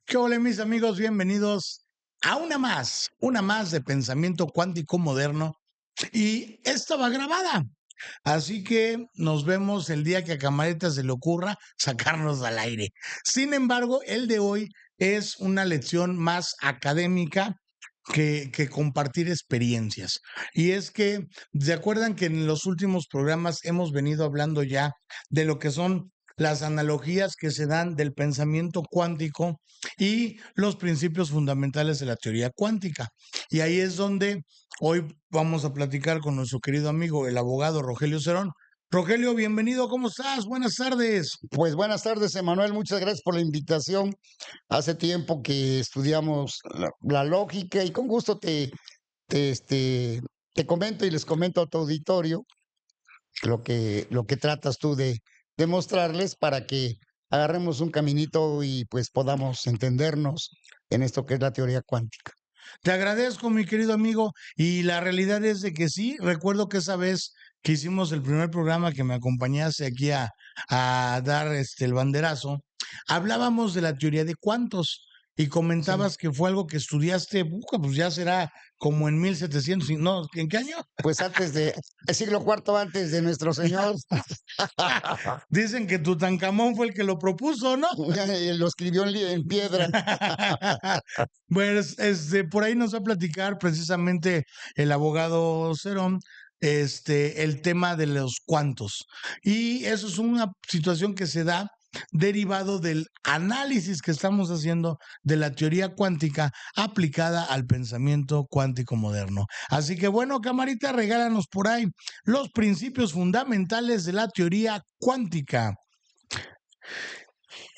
¿Qué ole, mis amigos? Bienvenidos a una más de pensamiento cuántico moderno. Y esta va grabada. Así que nos vemos el día que a Camarita se le ocurra sacarnos al aire. Sin embargo, el de hoy es una lección más académica que compartir experiencias. Y es que, ¿se acuerdan que en los últimos programas hemos venido hablando ya de lo que son las analogías que se dan del pensamiento cuántico y los principios fundamentales de la teoría cuántica? Y ahí es donde hoy vamos a platicar con nuestro querido amigo, el abogado Rogelio Cerón. Rogelio, bienvenido, ¿cómo estás? Buenas tardes. Pues buenas tardes, Emanuel. Muchas gracias por la invitación. Hace tiempo que estudiamos la lógica y con gusto te, este, te comento y les comento a tu auditorio lo que tratas tú de demostrarles para que agarremos un caminito y pues podamos entendernos en esto que es la teoría cuántica. Te agradezco, mi querido amigo, y la realidad es de que sí, recuerdo que esa vez que hicimos el primer programa que me acompañaste aquí a dar el banderazo, hablábamos de la teoría de cuantos y Sí. comentabas que fue algo que estudiaste, pues ya será como en 1700, no, ¿en qué año? Pues antes de el siglo cuarto antes de nuestro Señor, Dicen que Tutankamón fue el que lo propuso, ¿no? lo escribió en piedra. Pues por ahí nos va a platicar precisamente el abogado Cerón, el tema de los cuantos. Y eso es una situación que se da derivado del análisis que estamos haciendo de la teoría cuántica aplicada al pensamiento cuántico moderno. Así que bueno, camarita, regálanos por ahí los principios fundamentales de la teoría cuántica.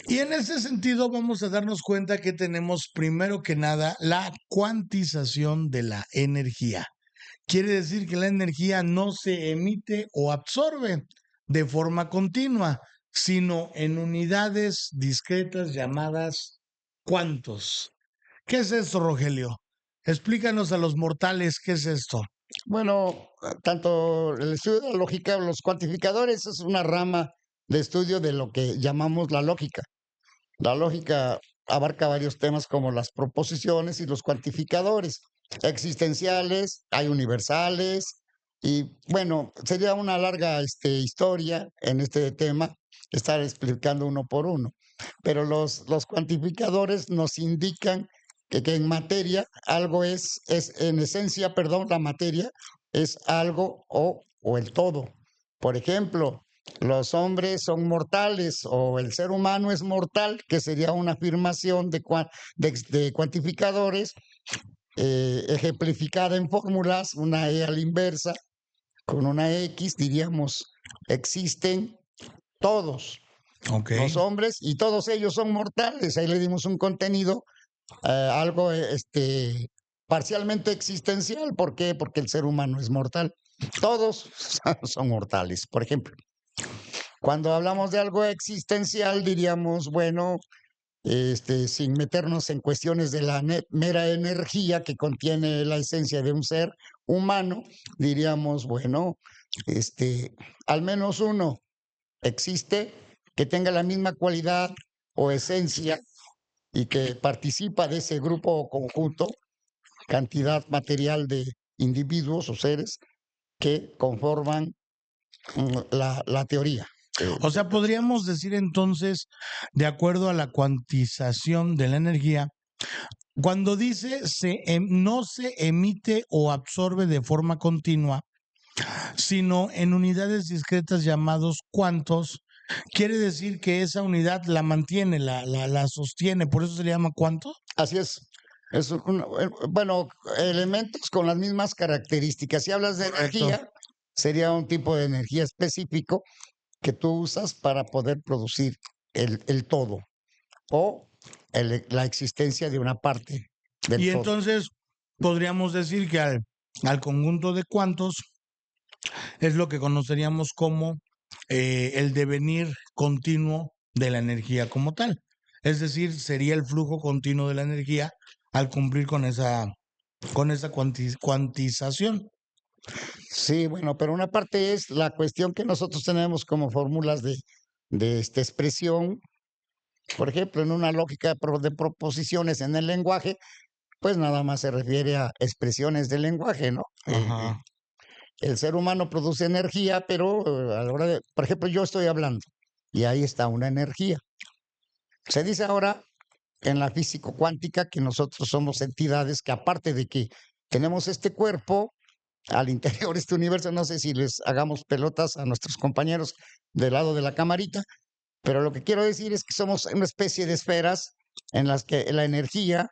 Y en ese sentido vamos a darnos cuenta que tenemos primero que nada la cuantización de la energía. Quiere decir que la energía no se emite o absorbe de forma continua, sino en unidades discretas llamadas cuantos. ¿Qué es esto, Rogelio? Explícanos a los mortales qué es esto. Bueno, tanto el estudio de la lógica, los cuantificadores es una rama de estudio de lo que llamamos la lógica. La lógica abarca varios temas como las proposiciones y los cuantificadores existenciales, hay universales y bueno, sería una larga historia en este tema estar explicando uno por uno. Pero los cuantificadores nos indican que en materia algo es en esencia, perdón, la materia es algo o el todo. Por ejemplo, los hombres son mortales o el ser humano es mortal, que sería una afirmación de cuantificadores ejemplificada en fórmulas, una E a la inversa, con una X diríamos, existen todos Ok. los hombres y todos ellos son mortales. Ahí le dimos un contenido, algo parcialmente existencial. ¿Por qué? Porque el ser humano es mortal. Todos son mortales. Por ejemplo, cuando hablamos de algo existencial, diríamos, bueno, sin meternos en cuestiones de la mera energía que contiene la esencia de un ser humano, diríamos, bueno, al menos uno existe que tenga la misma cualidad o esencia y que participa de ese grupo o conjunto, cantidad material de individuos o seres que conforman la teoría. O sea, podríamos decir entonces, de acuerdo a la cuantización de la energía, cuando dice no se emite o absorbe de forma continua, sino en unidades discretas llamados cuantos, quiere decir que esa unidad la mantiene, la sostiene, por eso se le llama cuánto. Así es. Bueno, elementos con las mismas características. Si hablas de Correcto. energía, sería un tipo de energía específico que tú usas para poder producir el todo o la existencia de una parte del Y todo. entonces podríamos decir que al conjunto de cuantos es lo que conoceríamos como el devenir continuo de la energía como tal. Es decir, sería el flujo continuo de la energía al cumplir con esa cuantización. Sí, bueno, pero una parte es la cuestión que nosotros tenemos como fórmulas de esta expresión Por ejemplo, en una lógica de proposiciones en el lenguaje, pues nada más se refiere a expresiones del lenguaje, ¿no? Ajá, El ser humano produce energía, pero a la hora de, por ejemplo, yo estoy hablando y ahí está una energía. Se dice ahora en la físico cuántica que nosotros somos entidades que aparte de que tenemos este cuerpo al interior de este universo, no sé si les hagamos pelotas a nuestros compañeros del lado de la camarita, pero lo que quiero decir es que somos una especie de esferas en las que la energía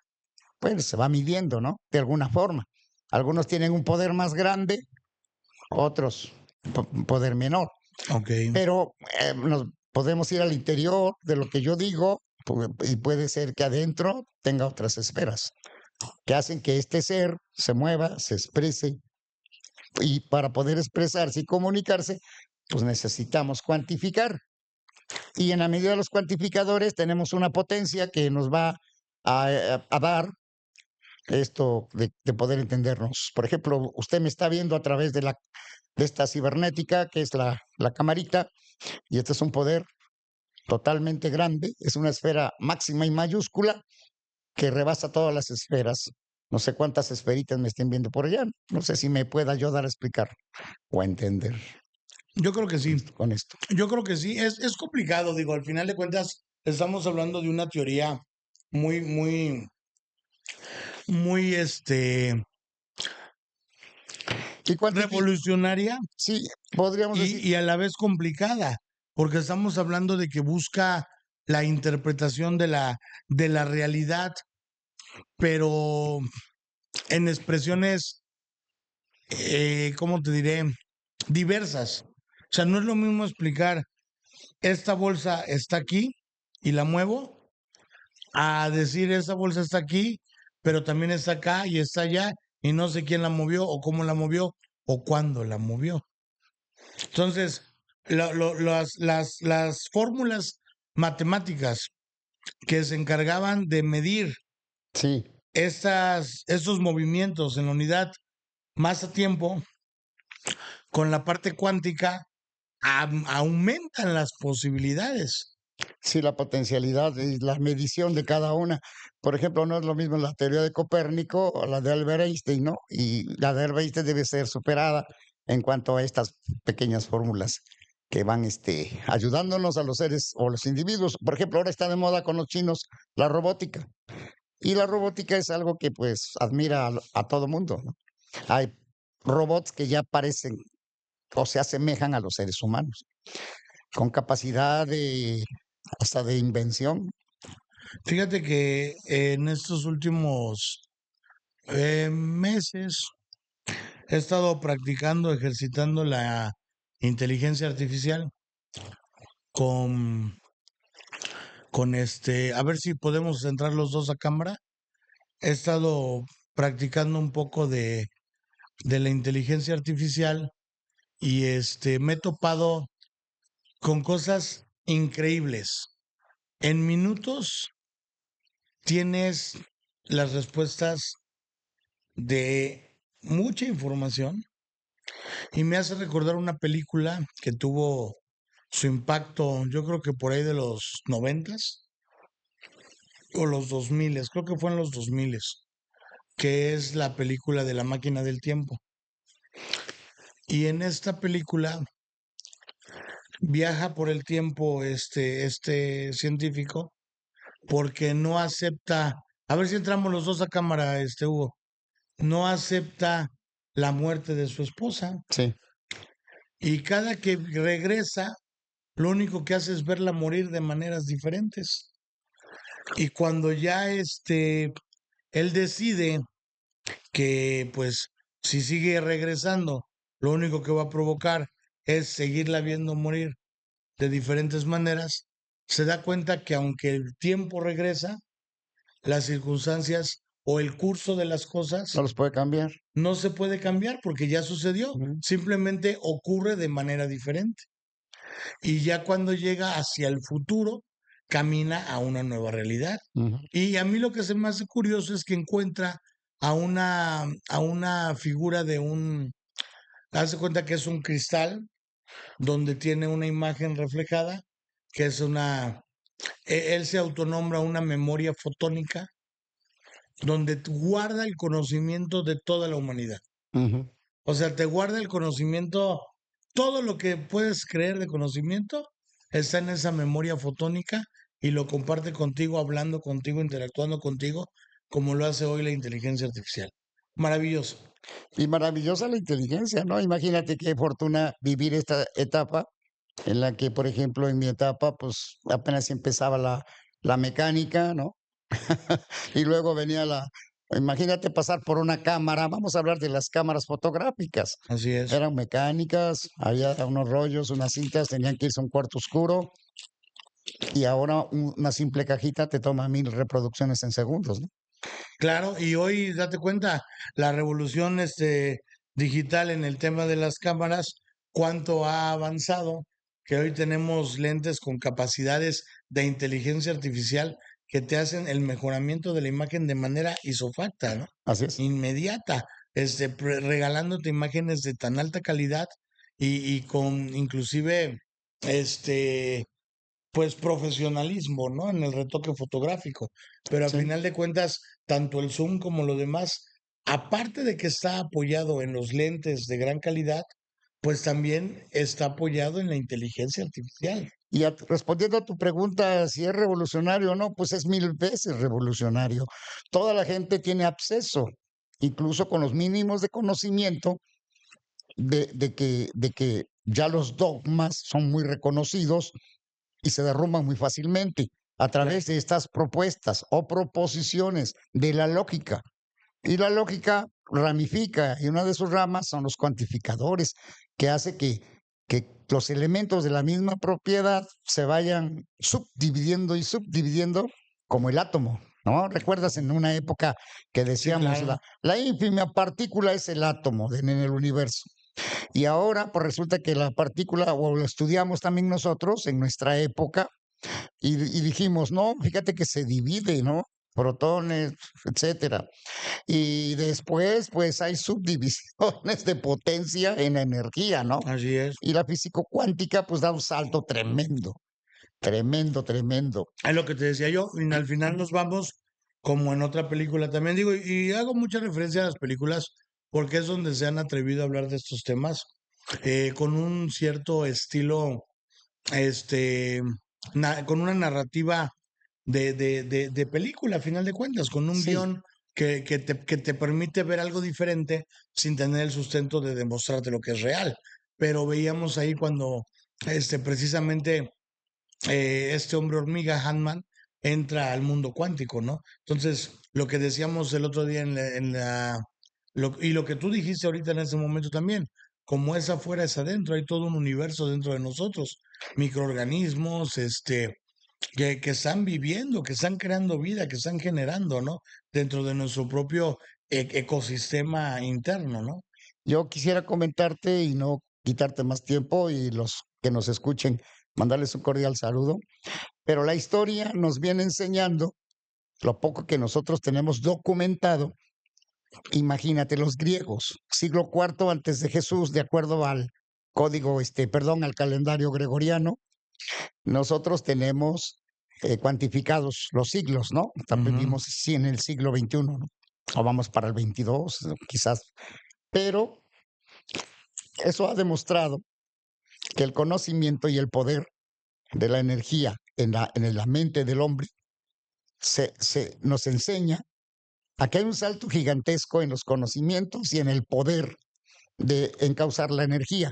pues se va midiendo, ¿no? De alguna forma. Algunos tienen un poder más grande, otros un poder menor, ok. pero nos podemos ir al interior de lo que yo digo y puede ser que adentro tenga otras esferas que hacen que este ser se mueva, se exprese y para poder expresarse y comunicarse, pues necesitamos cuantificar. Y en la medida de los cuantificadores tenemos una potencia que nos va a dar esto de poder entendernos. Por ejemplo, usted me está viendo a través de esta cibernética, que es la camarita, y este es un poder totalmente grande, es una esfera máxima y mayúscula que rebasa todas las esferas. No sé cuántas esferitas me estén viendo por allá. No sé si me pueda ayudar a explicar o a entender Yo creo que sí, con esto. yo creo que sí. Es complicado, digo, al final de cuentas estamos hablando de una teoría muy, muy, muy, Y revolucionaria sí, podríamos decir, y a la vez complicada, porque estamos hablando de que busca la interpretación de la realidad, pero en expresiones, ¿cómo te diré? Diversas. O sea, no es lo mismo explicar, esta bolsa está aquí y la muevo, a decir, esta bolsa está aquí, pero también está acá y está allá, y no sé quién la movió o cómo la movió o cuándo la movió. Entonces, las fórmulas matemáticas que se encargaban de medir sí, estos movimientos en la unidad más a tiempo, con la parte cuántica, aumentan las posibilidades. sí, la potencialidad y la medición de cada una. Por ejemplo, no es lo mismo la teoría de Copérnico o la de Albert Einstein, ¿no? Y la de Albert Einstein debe ser superada en cuanto a estas pequeñas fórmulas que van ayudándonos a los seres o los individuos. Por ejemplo, ahora está de moda con los chinos la robótica. Y la robótica es algo que pues admira a todo mundo, ¿no? Hay robots que ya parecen o se asemejan a los seres humanos, con capacidad de hasta de invención. Fíjate que en estos últimos meses he estado practicando, ejercitando la inteligencia artificial con, a ver si podemos entrar los dos a cámara. He estado practicando un poco de la inteligencia artificial y me he topado con cosas increíbles. En minutos tienes las respuestas de mucha información y me hace recordar una película que tuvo su impacto, yo creo que por ahí de los noventas o los dos miles, creo que fue en los dos miles, que es la película de La Máquina del Tiempo. Y en esta película viaja por el tiempo este científico porque no acepta, a ver si entramos los dos a cámara, Hugo, no acepta la muerte de su esposa Sí, y cada que regresa, lo único que hace es verla morir de maneras diferentes. Y cuando ya él decide que pues si sigue regresando, lo único que va a provocar es seguirla viendo morir de diferentes maneras, se da cuenta que aunque el tiempo regresa, las circunstancias o el curso de las no cosas los puede cambiar. no se puede cambiar porque ya sucedió, Ujú, simplemente ocurre de manera diferente. Y ya cuando llega hacia el futuro, camina a una nueva realidad. ujú. Y a mí lo que se me hace curioso es que encuentra a una figura de hace cuenta que es un cristal donde tiene una imagen reflejada, que es Él se autonombra una memoria fotónica donde guarda el conocimiento de toda la humanidad. Ujú. O sea, te guarda el conocimiento, todo lo que puedes creer de conocimiento está en esa memoria fotónica y lo comparte contigo, hablando contigo, interactuando contigo, como lo hace hoy la inteligencia artificial. Maravilloso. Y maravillosa la inteligencia, ¿no? Imagínate qué fortuna vivir esta etapa en la que, por ejemplo, en mi etapa, pues apenas empezaba la mecánica, ¿no? Y luego venía imagínate pasar por una cámara, vamos a hablar de las cámaras fotográficas. Así es. Eran mecánicas, había unos rollos, unas cintas, tenían que irse a un cuarto oscuro y ahora una simple cajita te toma 1000 reproducciones en segundos, ¿no? Claro, y hoy date cuenta, la revolución digital en el tema de las cámaras, cuánto ha avanzado, que hoy tenemos lentes con capacidades de inteligencia artificial que te hacen el mejoramiento de la imagen de manera isofacta, ¿no? Así es. Inmediata, regalándote imágenes de tan alta calidad y con inclusive este pues profesionalismo, ¿no? En el retoque fotográfico. Pero a Sí. final de cuentas, tanto el Zoom como lo demás, aparte de que está apoyado en los lentes de gran calidad, pues también está apoyado en la inteligencia artificial. Y respondiendo a tu pregunta, si es revolucionario o no, pues es 1000 veces revolucionario. Toda la gente tiene acceso, incluso con los mínimos de conocimiento, de que ya los dogmas son muy reconocidos y se derrumban muy fácilmente a Claro. través de estas propuestas o proposiciones de la lógica. Y la lógica ramifica, y una de sus ramas son los cuantificadores, que hace que los elementos de la misma propiedad se vayan subdividiendo y subdividiendo como el átomo, ¿no? ¿Recuerdas en una época que Sí, decíamos claro. la ínfima partícula es el átomo en el universo? Y ahora, pues resulta que la partícula, o lo estudiamos también nosotros en nuestra época, y dijimos, no, fíjate que se divide, ¿no? Protones, etcétera. Y después, pues hay subdivisiones de potencia en la energía, ¿no? Así es. Y la físico cuántica, pues da un salto tremendo, tremendo, tremendo. Es lo que te decía yo, y al final nos vamos como en otra película también digo, y hago mucha referencia a las películas porque es donde se han atrevido a hablar de estos temas con un cierto estilo este, con una narrativa de película, a final de cuentas, con un Sí, guión que te permite ver algo diferente sin tener el sustento de demostrarte lo que es real. Pero veíamos ahí cuando precisamente este hombre hormiga, Hanman, entra al mundo cuántico, ¿no? Entonces, lo que decíamos el otro día y lo que tú dijiste ahorita en ese momento también, como es afuera es adentro, hay todo un universo dentro de nosotros, microorganismos, que están viviendo, que están creando vida, que están generando, ¿no? Dentro de nuestro propio ecosistema interno, ¿no? yo quisiera comentarte y no quitarte más tiempo y los que nos escuchen, mandarles un cordial saludo, pero la historia nos viene enseñando lo poco que nosotros tenemos documentado. Imagínate, los griegos, siglo cuarto antes de Jesús, de acuerdo al código, perdón, al calendario gregoriano, nosotros tenemos cuantificados los siglos, ¿no? También Ujú. vivimos sí en el siglo XXI, ¿no? O vamos para el 22, ¿no? Quizás. Pero eso ha demostrado que el conocimiento y el poder de la energía en la mente del hombre nos enseña a que hay un salto gigantesco en los conocimientos y en el poder de encauzar la energía.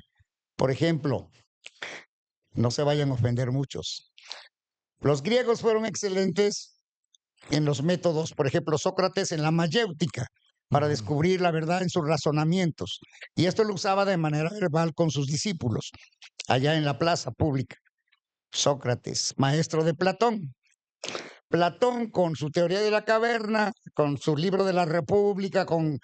Por ejemplo, no se vayan a ofender muchos. Los griegos fueron excelentes en los métodos, por ejemplo, Sócrates en la mayéutica, para Ujú. descubrir la verdad en sus razonamientos. Y esto lo usaba de manera verbal con sus discípulos, allá en la plaza pública. Sócrates, maestro de Platón. Platón, con su teoría de la caverna, con su libro de la República, con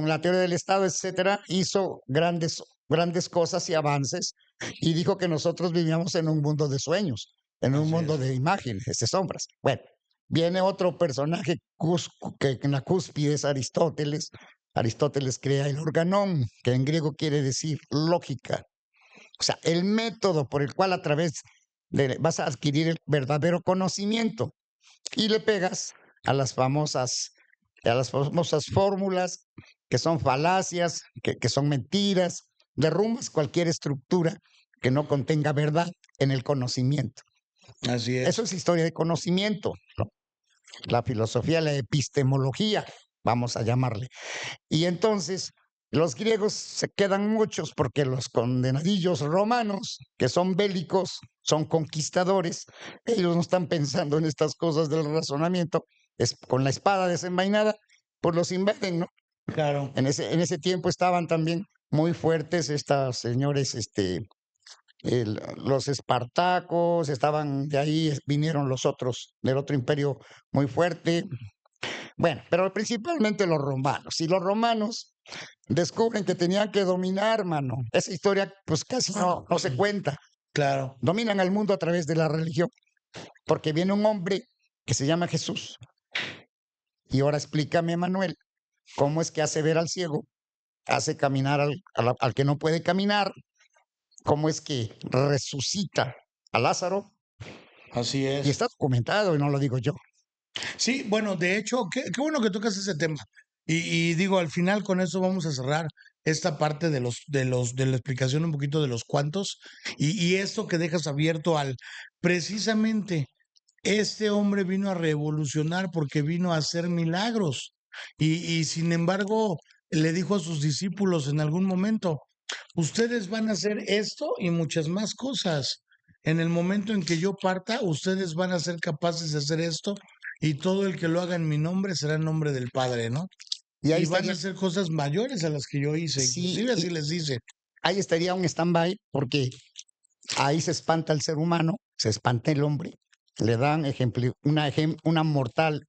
la teoría del Estado, etcétera, hizo grandes, grandes cosas y avances y dijo que nosotros vivíamos en un mundo de sueños, en un Así mundo es. de imágenes, de sombras. Bueno, viene otro personaje que en la cúspide es Aristóteles. Aristóteles crea el organón, que en griego quiere decir lógica. O sea, el método por el cual a través vas a adquirir el verdadero conocimiento y le pegas a las famosas fórmulas que son falacias, que son mentiras, derrumbas cualquier estructura que no contenga verdad en el conocimiento. Así Eso es. es historia de conocimiento, ¿no? La filosofía, la epistemología, vamos a llamarle. Y entonces los griegos se quedan muchos porque los condenadillos romanos, que son bélicos, son conquistadores, ellos no están pensando en estas cosas del razonamiento, es con la espada desenvainada, pues los invaden, ¿no? Claro. En ese tiempo estaban también muy fuertes estos señores, los espartacos, estaban de ahí, vinieron los otros del otro imperio muy fuerte. Bueno, pero principalmente los romanos. Y los romanos descubren que tenían que dominar, mano. Esa historia, pues casi no se cuenta. Claro. Dominan al mundo a través de la religión, porque viene un hombre que se llama Jesús. Y ahora explícame, Manuel, cómo es que hace ver al ciego, hace caminar al que no puede caminar, cómo es que resucita a Lázaro. Así Y es. está documentado y no lo digo yo. Sí, bueno, de hecho, qué bueno que tocas ese tema. Y digo, al final con eso vamos a cerrar esta parte de la explicación un poquito de los cuantos y esto que dejas abierto al precisamente este hombre vino a revolucionar porque vino a hacer milagros. Y sin embargo, le dijo a sus discípulos en algún momento, ustedes van a hacer esto y muchas más cosas. En el momento en que yo parta, ustedes van a ser capaces de hacer esto y todo el que lo haga en mi nombre será en nombre del Padre, ¿no? Y ahí Y van a estaría, hacer cosas mayores a las que yo hice, sí, inclusive así les dice. ahí estaría un stand-by porque ahí se espanta el ser humano, se espanta el hombre, le dan una mortal,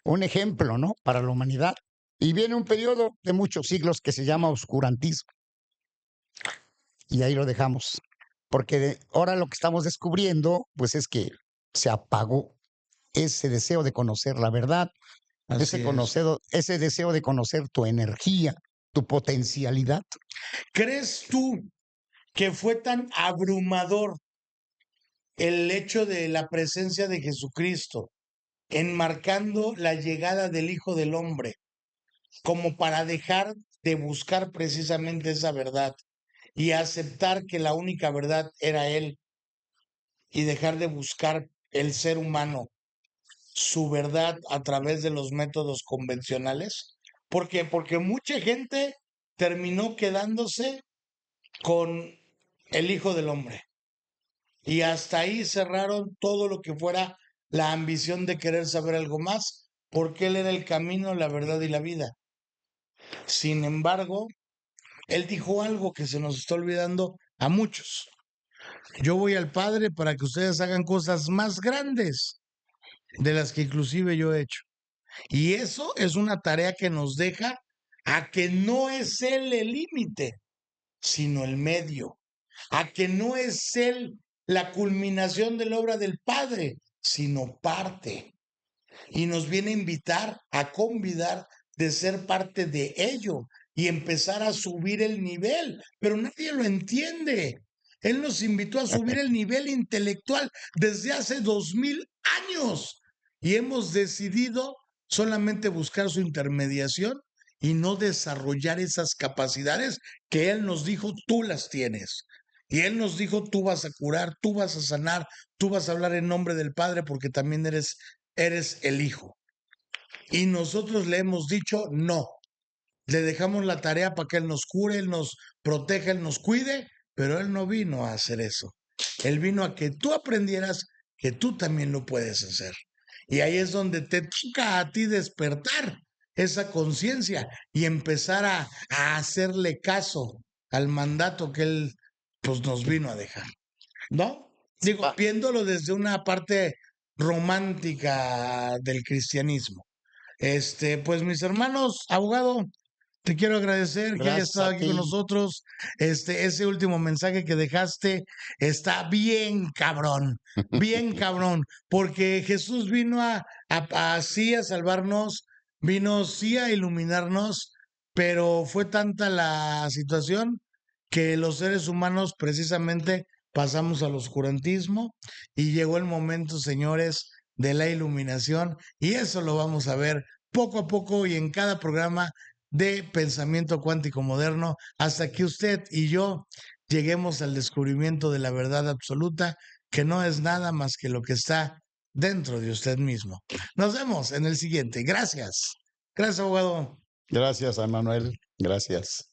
un ejemplo, ¿no? Para la humanidad. Y viene un periodo de muchos siglos que se llama oscurantismo. Y ahí lo dejamos. Porque ahora lo que estamos descubriendo, pues es que se apagó ese deseo de conocer la verdad, Así es. ese deseo de conocer tu energía, tu potencialidad. ¿Crees tú que fue tan abrumador el hecho de la presencia de Jesucristo, enmarcando la llegada del Hijo del Hombre, como para dejar de buscar precisamente esa verdad y aceptar que la única verdad era Él y dejar de buscar el ser humano su verdad a través de los métodos convencionales? ¿Por qué? Porque mucha gente terminó quedándose con el Hijo del Hombre. Y hasta ahí cerraron todo lo que fuera la ambición de querer saber algo más, porque Él era el camino, la verdad y la vida. Sin embargo, Él dijo algo que se nos está olvidando a muchos. Yo voy al Padre para que ustedes hagan cosas más grandes de las que inclusive yo he hecho. Y eso es una tarea que nos deja a que no es Él el límite, sino el medio, a que no es Él la culminación de la obra del Padre, sino parte. Y nos viene a invitar, a convidar de ser parte de ello y empezar a subir el nivel, pero nadie lo entiende. Él nos invitó a subir el nivel intelectual desde hace 2000 años y hemos decidido solamente buscar su intermediación y no desarrollar esas capacidades que Él nos dijo, tú las tienes. Y Él nos dijo, tú vas a curar, tú vas a sanar, tú vas a hablar en nombre del Padre porque también eres el Hijo. Y nosotros le hemos dicho no. Le dejamos la tarea para que Él nos cure, Él nos proteja, Él nos cuide, pero Él no vino a hacer eso. Él vino a que tú aprendieras que tú también lo puedes hacer. Y ahí es donde te toca a ti despertar esa conciencia y empezar a hacerle caso al mandato que Él pues, nos vino a dejar. ¿No? Digo, Ah, viéndolo desde una parte romántica del cristianismo. Pues mis hermanos, abogado, te quiero agradecer que haya gracias estado a aquí con ti. nosotros. Ese último mensaje que dejaste está bien cabrón, porque Jesús vino así a salvarnos, vino sí a iluminarnos, pero fue tanta la situación que los seres humanos precisamente pasamos al oscurantismo y llegó el momento, señores, de la iluminación y eso lo vamos a ver poco a poco y en cada programa de pensamiento cuántico moderno hasta que usted y yo lleguemos al descubrimiento de la verdad absoluta, que no es nada más que lo que está dentro de usted mismo. Nos vemos en el siguiente. Gracias. Gracias, abogado. Gracias, Manuel. Gracias.